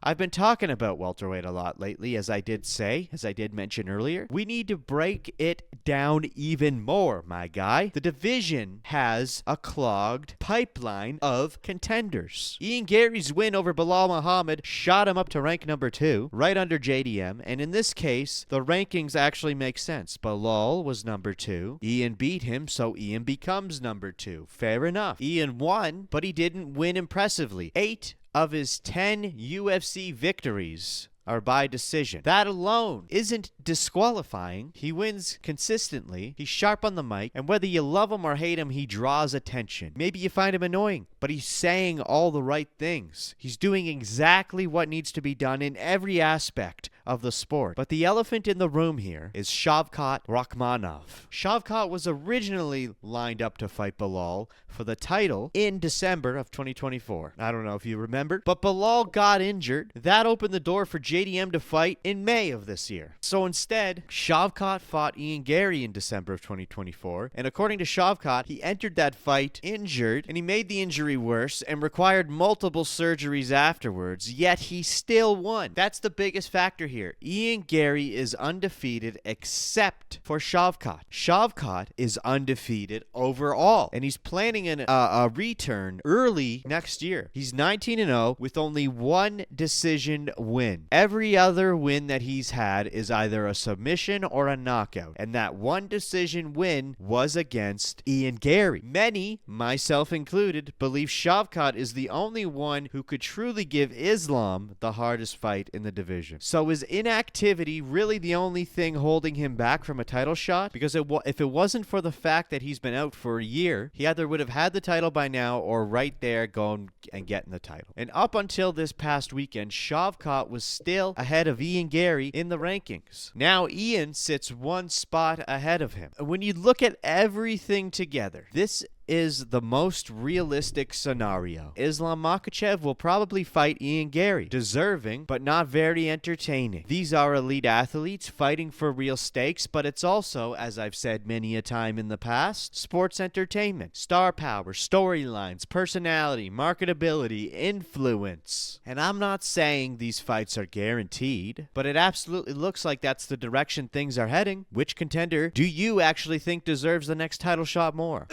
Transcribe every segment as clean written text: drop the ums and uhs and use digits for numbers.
I've been talking about welterweight a lot lately, as I did mention earlier. We need to break it down even more, my guy. The division has a clogged pipeline of contenders. Ian Garry's win over Belal Muhammad shot him up to rank number 2, right under JDM, and in this case, the rankings actually make sense. Belal was number 2. Ian beat him, so Ian becomes number 2. Fair enough. Ian won, but he didn't win impressively. 8 of his 10 UFC victories are by decision. That alone isn't disqualifying. He wins consistently. He's sharp on the mic, and whether you love him or hate him, he draws attention. Maybe you find him annoying, but he's saying all the right things. He's doing exactly what needs to be done in every aspect of the sport. But the elephant in the room here is Shavkat Rakhmonov. Shavkat was originally lined up to fight Belal for the title in December of 2024. I don't know if you remember, but Belal got injured. That opened the door for JDM to fight in May of this year. So instead, Shavkat fought Ian Garry in December of 2024, and according to Shavkat, he entered that fight injured, and he made the injury worse and required multiple surgeries afterwards, yet he still won. That's the biggest factor here. Ian Garry is undefeated except for Shavkat. Shavkat is undefeated overall, and he's planning a return early next year. He's 19-0 with only one decision win. Every other win that he's had is either a submission or a knockout, and that one decision win was against Ian Garry. Many, myself included, believe Shavkat is the only one who could truly give Islam the hardest fight in the division. So is inactivity really the only thing holding him back from a title shot? Because if it wasn't for the fact that he's been out for a year, he either would have had the title by now or right there going and getting the title. And up until this past weekend, Shavkat was still ahead of Ian Garry in the rankings. Now Ian sits one spot ahead of him. When you look at everything together, this is the most realistic scenario. Islam Makhachev will probably fight Ian Garry. Deserving, but not very entertaining. These are elite athletes fighting for real stakes, but it's also, as I've said many a time in the past, sports entertainment. Star power, storylines, personality, marketability, influence. And I'm not saying these fights are guaranteed, but it absolutely looks like that's the direction things are heading. Which contender do you actually think deserves the next title shot more?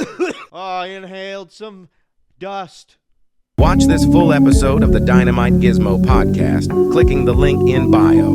Oh, I inhaled some dust. Watch this full episode of the Dynamite Gizmo podcast, clicking the link in bio.